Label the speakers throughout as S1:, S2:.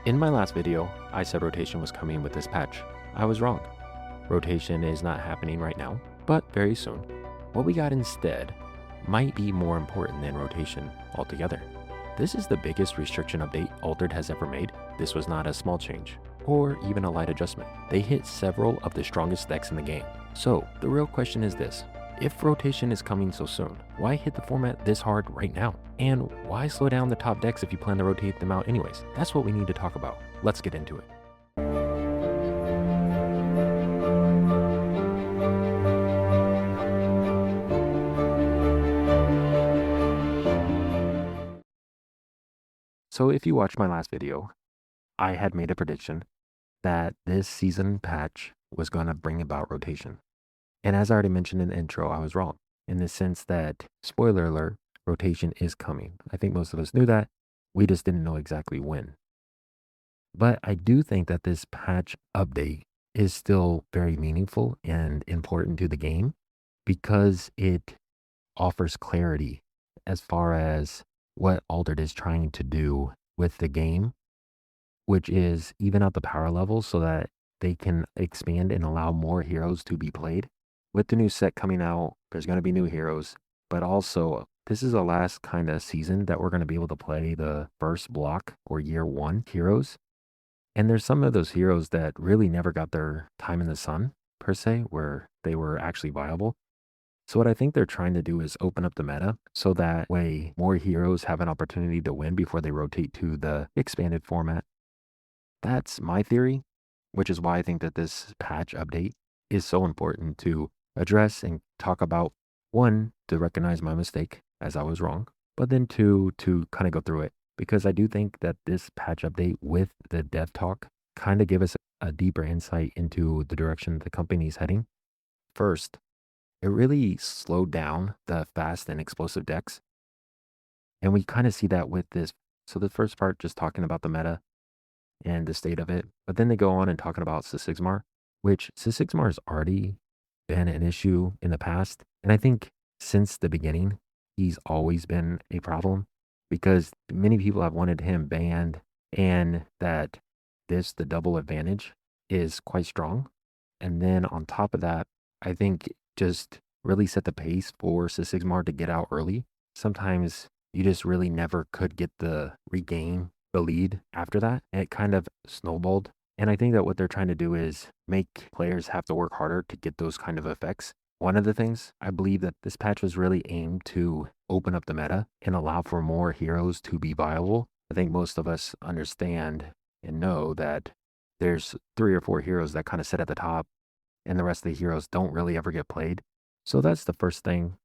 S1: In my last video, I said rotation was coming with this patch. I was wrong. Rotation is not happening right now, but very soon. What we got instead might be more important than rotation altogether. This is the biggest restriction update Altered has ever made. This was not a small change, or even a light adjustment. They hit several of the strongest decks in the game. So the real question is this: if rotation is coming so soon, why hit the format this hard right now? And why slow down the top decks if you plan to rotate them out anyways? That's what we need to talk about. Let's get into it. So if you watched my last video, I had made a prediction that this season patch was going to bring about rotation. And as I already mentioned in the intro, I was wrong in the sense that, spoiler alert, rotation is coming. I think most of us knew that. We just didn't know exactly when. But I do think that this patch update is still very meaningful and important to the game because it offers clarity as far as what Altered is trying to do with the game, which is even out the power levels so that they can expand and allow more heroes to be played. With the new set coming out, there's going to be new heroes, but also this is the last kind of season that we're going to be able to play the first block or year one heroes. And there's some of those heroes that really never got their time in the sun, per se, where they were actually viable. So what I think they're trying to do is open up the meta so that way more heroes have an opportunity to win before they rotate to the expanded format. That's my theory, which is why I think that this patch update is so important to address and talk about. One, to recognize my mistake as I was wrong, but then two, to kind of go through it. Because I do think that this patch update with the dev talk kind of give us a deeper insight into the direction the company is heading. First, it really slowed down the fast and explosive decks. And we kind of see that with this. So the first part, just talking about the meta and the state of it. But then they go on and talking about Sigismar, which Sigismar has already been an issue in the past. And I think since the beginning, he's always been a problem because many people have wanted him banned and that the double advantage is quite strong. And then on top of that, I think just really set the pace for Sigismar to get out early. Sometimes you just really never could get the regain the lead after that. And it kind of snowballed. And I think that what they're trying to do is make players have to work harder to get those kind of effects. One of the things I believe that this patch was really aimed to open up the meta and allow for more heroes to be viable. I think most of us understand and know that there's 3 or 4 heroes that kind of sit at the top and the rest of the heroes don't really ever get played. So that's the first thing.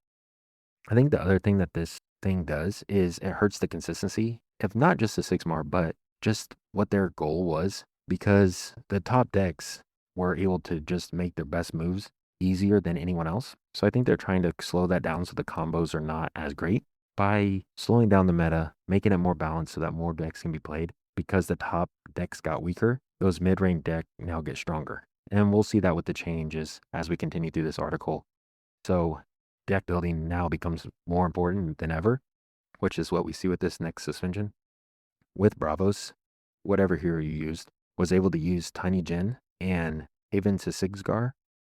S1: I think the other thing that this thing does is it hurts the consistency, if not just the Sigismar, but just what their goal was, because the top decks were able to just make their best moves easier than anyone else. So I think they're trying to slow that down so the combos are not as great by slowing down the meta, making it more balanced so that more decks can be played. Because the top decks got weaker, those mid-range decks now get stronger. And we'll see that with the changes as we continue through this article. So deck building now becomes more important than ever, which is what we see with this next suspension. With Bravos, whatever hero you used was able to use Tiny Jin and Haven to Sigsgar.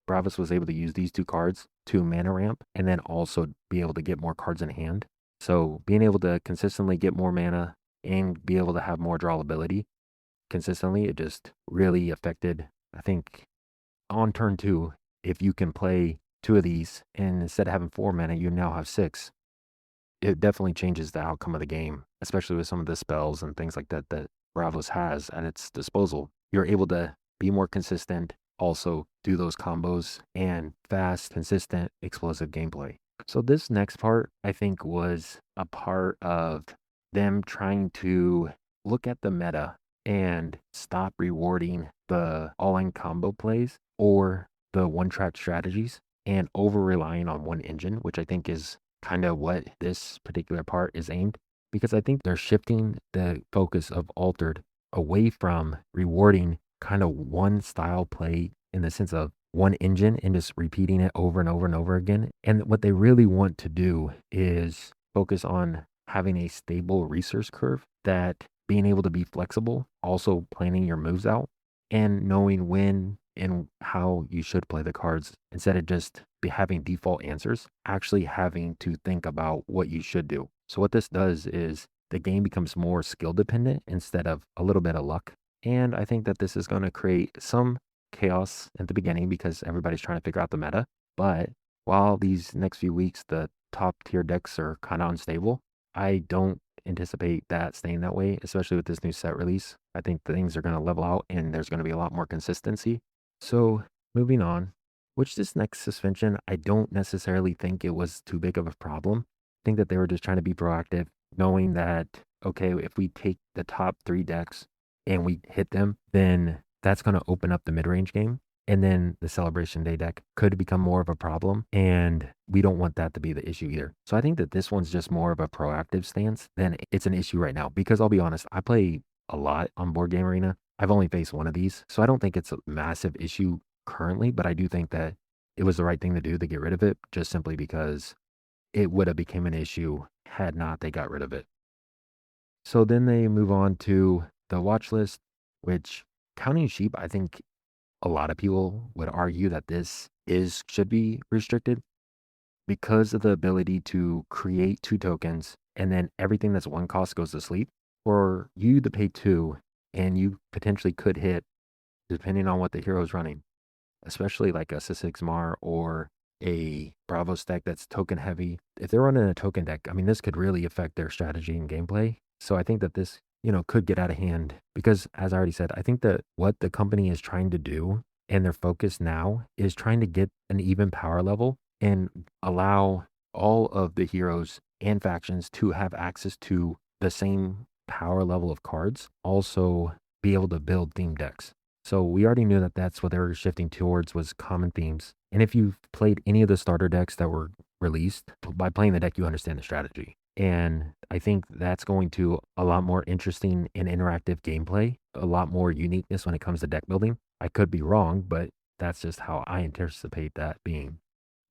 S1: Bravos was able to use these 2 cards to mana ramp and then also be able to get more cards in hand. So being able to consistently get more mana and be able to have more draw ability consistently, it just really affected, I think, on turn 2, if you can play 2 of these and instead of having 4 mana, you now have 6. It definitely changes the outcome of the game, especially with some of the spells and things like that that Bravos has at its disposal. You're able to be more consistent, also do those combos and fast, consistent, explosive gameplay. So this next part, I think, was a part of them trying to look at the meta and stop rewarding the all-in combo plays or the one-track strategies and over-relying on one engine, which I think is kind of what this particular part is aimed. Because I think they're shifting the focus of Altered away from rewarding kind of one style play in the sense of one engine and just repeating it over and over and over again. And what they really want to do is focus on having a stable resource curve that being able to be flexible, also planning your moves out, and knowing when and how you should play the cards instead of just having default answers, actually having to think about what you should do. So, what this does is the game becomes more skill dependent instead of a little bit of luck. And I think that this is going to create some chaos at the beginning because everybody's trying to figure out the meta. But while these next few weeks, the top tier decks are kind of unstable, I don't anticipate that staying that way, especially with this new set release. I think things are going to level out and there's going to be a lot more consistency. So, moving on, which this next suspension, I don't necessarily think it was too big of a problem. I think that they were just trying to be proactive, knowing that, okay, if we take the top three decks and we hit them, then that's going to open up the mid range game. And then the Celebration Day deck could become more of a problem. And we don't want that to be the issue either. So I think that this one's just more of a proactive stance than it's an issue right now. Because I'll be honest, I play a lot on Board Game Arena. I've only faced one of these. So I don't think it's a massive issue currently, but I do think that it was the right thing to do to get rid of it just simply because it would have become an issue had not they got rid of it. So then they move on to the watch list, which counting sheep, I think a lot of people would argue that this is should be restricted because of the ability to create two tokens and then everything that's one cost goes to sleep. For you to pay two and you potentially could hit depending on what the hero is running, especially like a Sigismar or a Bravo stack that's token heavy. If they're running a token deck, I mean, this could really affect their strategy and gameplay. So I think that this, could get out of hand because, as I already said, I think that what the company is trying to do and their focus now is trying to get an even power level and allow all of the heroes and factions to have access to the same power level of cards, also be able to build theme decks. So we already knew that that's what they were shifting towards was common themes. And if you've played any of the starter decks that were released, by playing the deck, you understand the strategy. And I think that's going to a lot more interesting and interactive gameplay, a lot more uniqueness when it comes to deck building. I could be wrong, but that's just how I anticipate that being.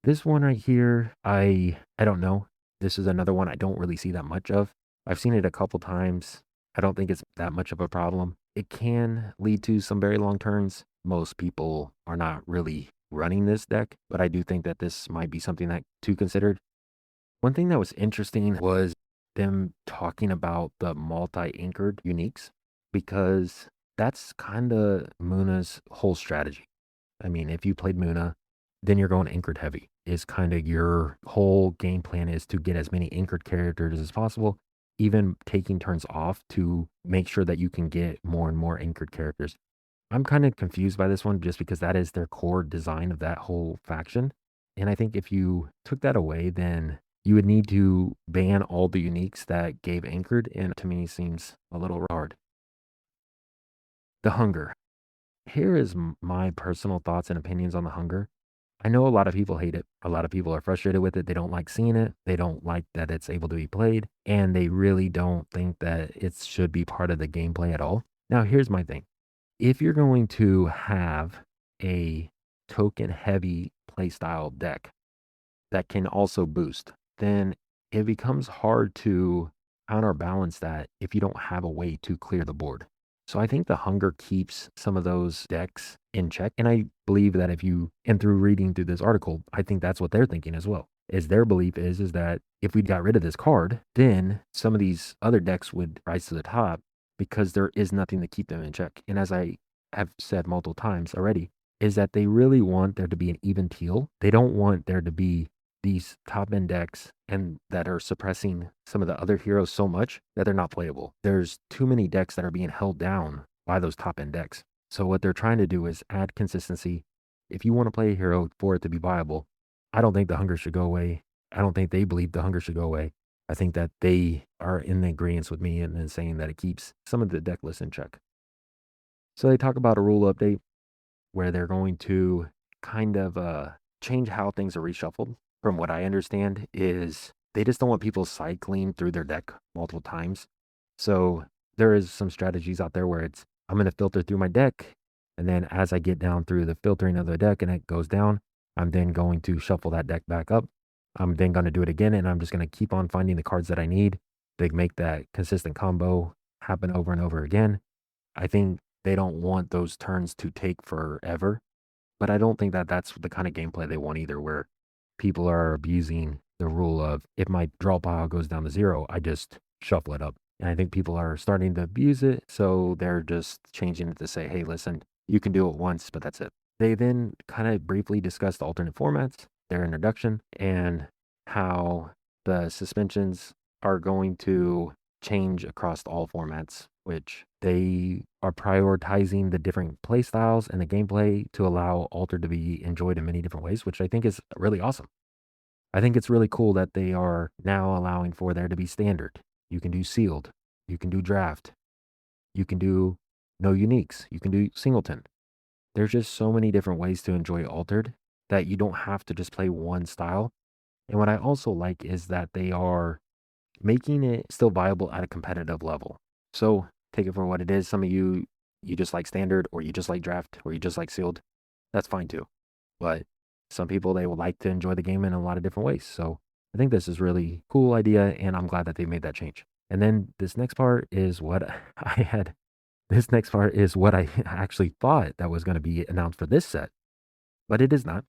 S1: This one right here, I don't know. This is another one I don't really see that much of. I've seen it a couple times. I don't think it's that much of a problem. It can lead to some very long turns. Most people are not really running this deck, but I do think that this might be something that to consider. One thing that was interesting was them talking about the multi-anchored uniques because that's kind of Muna's whole strategy. I mean, if you played Muna, then you're going anchored heavy. Is kind of your whole game plan is to get as many anchored characters as possible, even taking turns off to make sure that you can get more and more anchored characters. I'm kind of confused by this one just because that is their core design of that whole faction. And I think if you took that away, then you would need to ban all the uniques that gave anchored. And to me, seems a little hard. The hunger. Here is my personal thoughts and opinions on the hunger. I know a lot of people hate it. A lot of people are frustrated with it. They don't like seeing it. They don't like that it's able to be played. And they really don't think that it should be part of the gameplay at all. Now, here's my thing. If you're going to have a token heavy playstyle deck that can also boost, then it becomes hard to counterbalance that if you don't have a way to clear the board. So I think the hunger keeps some of those decks in check. And I believe that if you, and through reading through this article, I think that's what they're thinking as well. Is their belief is that if we got rid of this card, then some of these other decks would rise to the top because there is nothing to keep them in check. And as I have said multiple times already, is that they really want there to be an even teal. They don't want there to be these top end decks and that are suppressing some of the other heroes so much that they're not playable. There's too many decks that are being held down by those top end decks. So what they're trying to do is add consistency. If you want to play a hero for it to be viable, I don't think the hunger should go away. I don't think they believe the hunger should go away. I think that they are in the agreement with me and saying that it keeps some of the deck lists in check. So they talk about a rule update where they're going to kind of change how things are reshuffled. From what I understand, is they just don't want people cycling through their deck multiple times. So there is some strategies out there where it's I'm going to filter through my deck, and then as I get down through the filtering of the deck and it goes down, I'm then going to shuffle that deck back up. I'm then going to do it again, and I'm just going to keep on finding the cards that I need to make that consistent combo happen over and over again. I think they don't want those turns to take forever, but I don't think that that's the kind of gameplay they want either, where people are abusing the rule of if my draw pile goes down to 0, I just shuffle it up. And I think people are starting to abuse it, so they're just changing it to say, hey, listen, you can do it once, but that's it. They then kind of briefly discussed alternate formats, their introduction, and how the suspensions are going to change across all formats, which they are prioritizing the different play styles and the gameplay to allow Altered to be enjoyed in many different ways, which I think is really awesome. I think it's really cool that they are now allowing for there to be standard. You can do sealed, you can do draft, you can do no uniques, you can do singleton. There's just so many different ways to enjoy Altered that you don't have to just play one style. And what I also like is that they are making it still viable at a competitive level. So take it for what it is. Some of you, you just like standard, or you just like draft, or you just like sealed. That's fine too. But some people, they would like to enjoy the game in a lot of different ways. So I think this is really cool idea, and I'm glad that they made that change. And then this next part is what I had. This next part is what I actually thought that was going to be announced for this set, but it is not.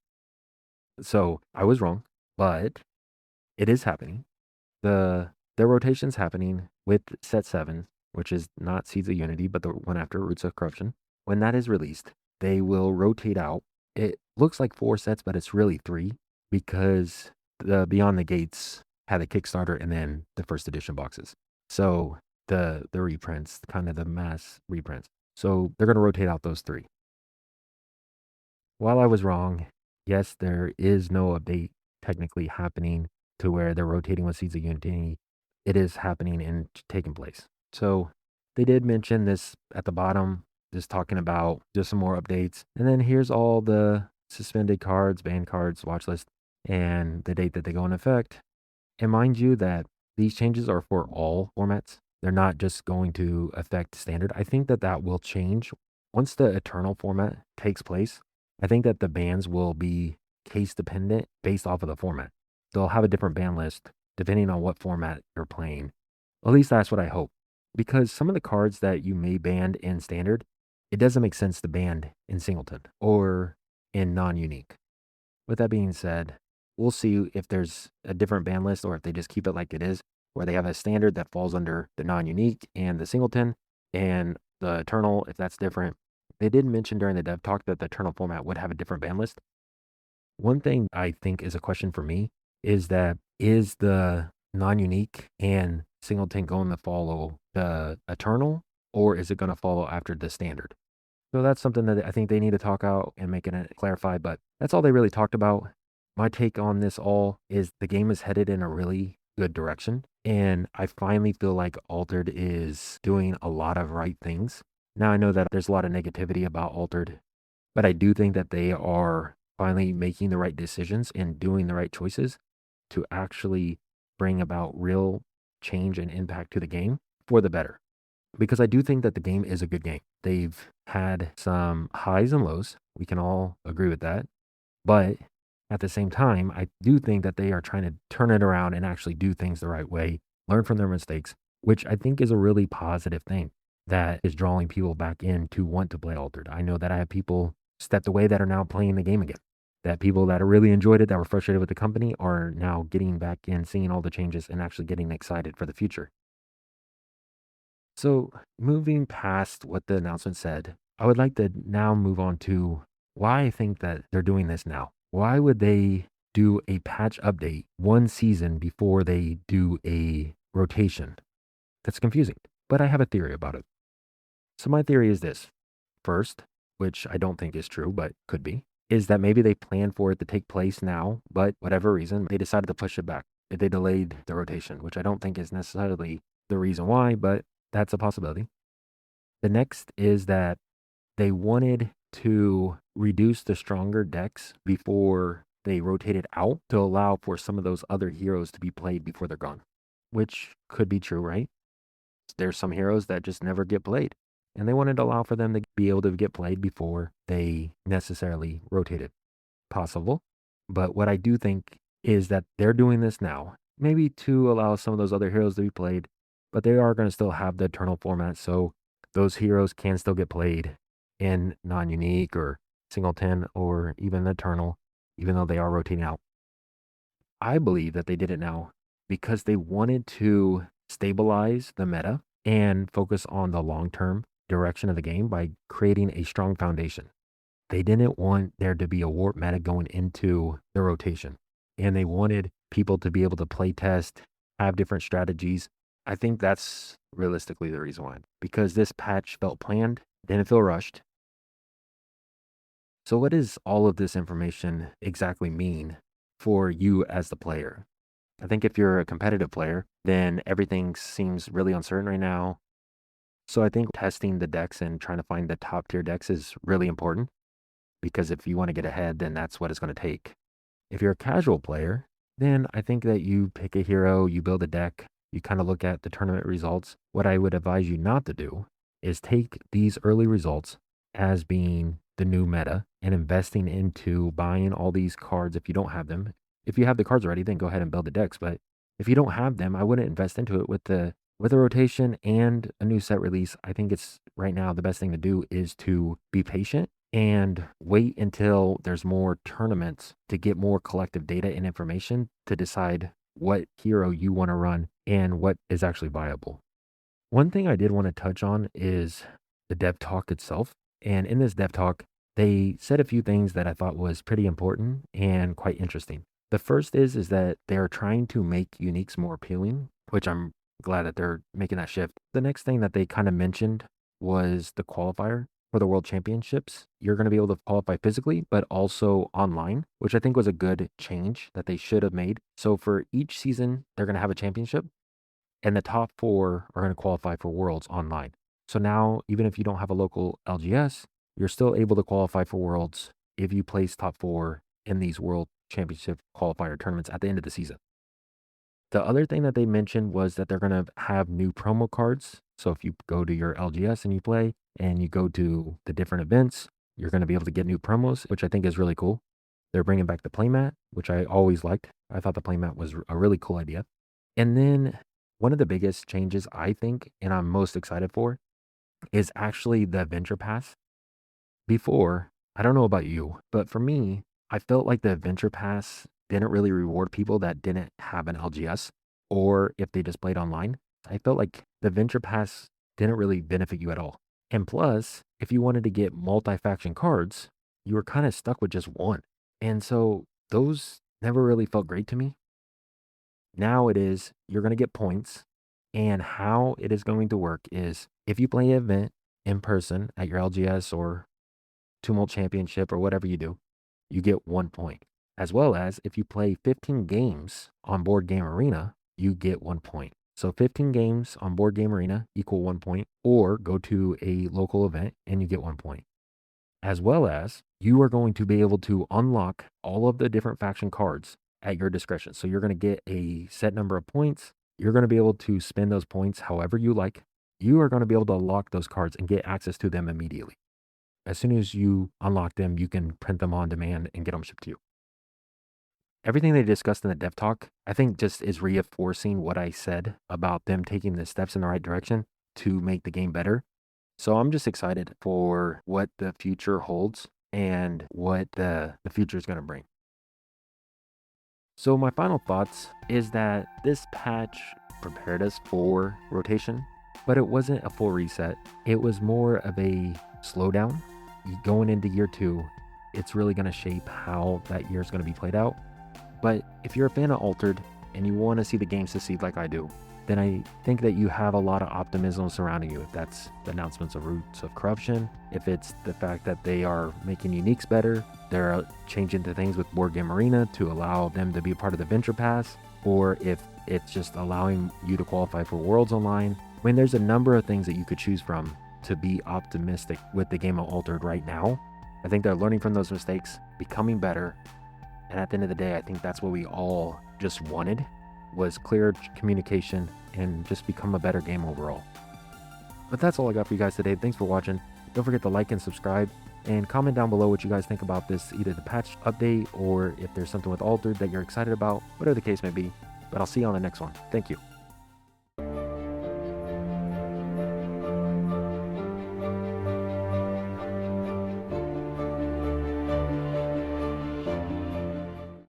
S1: So I was wrong, but it is happening. The rotation's happening with set 7, which is not Seeds of Unity, but the one after Roots of Corruption. When that is released, they will rotate out. It looks like 4 sets, but it's really 3, because the Beyond the Gates had a Kickstarter and then the first edition boxes. So the reprints, kind of the mass reprints. So they're going to rotate out those 3. While I was wrong, yes, there is no update technically happening to where they're rotating with Seeds of Unity. It is happening and taking place. So they did mention this at the bottom, just talking about just some more updates. And then here's all the suspended cards, banned cards, watch list, and the date that they go in effect. And mind you that these changes are for all formats. They're not just going to affect standard. I think that that will change once the Eternal format takes place. I think that the bans will be case dependent based off of the format. They'll have a different ban list depending on what format you're playing. At least that's what I hope. Because some of the cards that you may ban in standard, it doesn't make sense to ban in singleton or in non-unique. With that being said, we'll see if there's a different ban list or if they just keep it like it is, where they have a standard that falls under the non-unique and the singleton, and the Eternal, if that's different. They did mention during the dev talk that the Eternal format would have a different ban list. One thing I think is a question for me is that is the non-unique and singleton going to follow the Eternal, or is it going to follow after the standard? So that's something that I think they need to talk out and make it clarify, but that's all they really talked about. My take on this all is the game is headed in a really good direction, and I finally feel like Altered is doing a lot of right things. Now I know that there's a lot of negativity about Altered, but I do think that they are finally making the right decisions and doing the right choices to actually bring about real change and impact to the game for the better. Because I do think that the game is a good game. They've had some highs and lows. We can all agree with that. But at the same time, I do think that they are trying to turn it around and actually do things the right way, learn from their mistakes, which I think is a really positive thing that is drawing people back in to want to play Altered. I know that I have people stepped away that are now playing the game again. That people that really enjoyed it, that were frustrated with the company, are now getting back in, seeing all the changes, and actually getting excited for the future. So, moving past what the announcement said, I would like to now move on to why I think that they're doing this now. Why would they do a patch update one season before they do a rotation? That's confusing, but I have a theory about it. So, my theory is this: first, which I don't think is true, but could be, is that maybe they planned for it to take place now, but whatever reason, they decided to push it back. They delayed the rotation, which I don't think is necessarily the reason why, but that's a possibility. The next is that they wanted to reduce the stronger decks before they rotated out to allow for some of those other heroes to be played before they're gone, which could be true, right? There's some heroes that just never get played, and they wanted to allow for them to be able to get played before they necessarily rotated. Possible. But what I do think is that they're doing this now, maybe to allow some of those other heroes to be played, but they are going to still have the eternal format. So those heroes can still get played in non-unique or singleton or even eternal, even though they are rotating out. I believe that they did it now because they wanted to stabilize the meta and focus on the long-term direction of the game by creating a strong foundation. They didn't want there to be a warp meta going into the rotation. And they wanted people to be able to play test, have different strategies. I think that's realistically the reason why. Because this patch felt planned, didn't feel rushed. So what does all of this information exactly mean for you as the player? I think if you're a competitive player, then everything seems really uncertain right now. So I think testing the decks and trying to find the top tier decks is really important because if you want to get ahead, then that's what it's going to take. If you're a casual player, then I think that you pick a hero, you build a deck, you kind of look at the tournament results. What I would advise you not to do is take these early results as being the new meta and investing into buying all these cards if you don't have them. If you have the cards already, then go ahead and build the decks. But if you don't have them, I wouldn't invest into it with the rotation and a new set release. I think it's right now the best thing to do is to be patient and wait until there's more tournaments to get more collective data and information to decide what hero you want to run and what is actually viable. One thing I did want to touch on is the dev talk itself. And in this dev talk, they said a few things that I thought was pretty important and quite interesting. The first is that they're trying to make uniques more appealing, which I'm glad that they're making that shift. The next thing that they kind of mentioned was the qualifier for the world championships. You're going to be able to qualify physically, but also online, which I think was a good change that they should have made. So for each season, they're going to have a championship, and the top 4 are going to qualify for worlds online. So now, even if you don't have a local LGS, you're still able to qualify for worlds if you place top 4 in these world championship qualifier tournaments at the end of the season. The other thing that they mentioned was that they're going to have new promo cards. So if you go to your LGS and you play and you go to the different events, you're going to be able to get new promos, which I think is really cool. They're bringing back the playmat, which I always liked. I thought the playmat was a really cool idea. And then one of the biggest changes I think, and I'm most excited for, is actually the adventure pass. Before, I don't know about you, but for me, I felt like the adventure pass didn't really reward people that didn't have an LGS or if they just played online. I felt like the adventure pass didn't really benefit you at all. And plus, if you wanted to get multi-faction cards, you were kind of stuck with just one. And so those never really felt great to me. Now it is, you're going to get points. And how it is going to work is if you play an event in person at your LGS or Tumult Championship or whatever you do, you get 1 point. As well as if you play 15 games on Board Game Arena, you get 1 point. So 15 games on Board Game Arena equal 1 point, or go to a local event and you get 1 point. As well as you are going to be able to unlock all of the different faction cards at your discretion. So you're going to get a set number of points. You're going to be able to spend those points however you like. You are going to be able to unlock those cards and get access to them immediately. As soon as you unlock them, you can print them on demand and get them shipped to you. Everything they discussed in the dev talk, I think just is reinforcing what I said about them taking the steps in the right direction to make the game better. So I'm just excited for what the future holds and what the future is going to bring. So my final thoughts is that this patch prepared us for rotation, but it wasn't a full reset. It was more of a slowdown. Going into year 2, it's really going to shape how that year is going to be played out. But if you're a fan of Altered and you want to see the game succeed like I do, then I think that you have a lot of optimism surrounding you. If that's the announcements of Roots of Corruption, if it's the fact that they are making uniques better, they're changing the things with Board Game Arena to allow them to be a part of the Venture Pass, or if it's just allowing you to qualify for Worlds Online. I mean, there's a number of things that you could choose from to be optimistic with the game of Altered right now. I think they're learning from those mistakes, becoming better, and at the end of the day, I think that's what we all just wanted, was clear communication and just become a better game overall. But that's all I got for you guys today. Thanks for watching. Don't forget to like and subscribe and comment down below what you guys think about this, either the patch update or if there's something with Altered that you're excited about, whatever the case may be. But I'll see you on the next one. Thank you.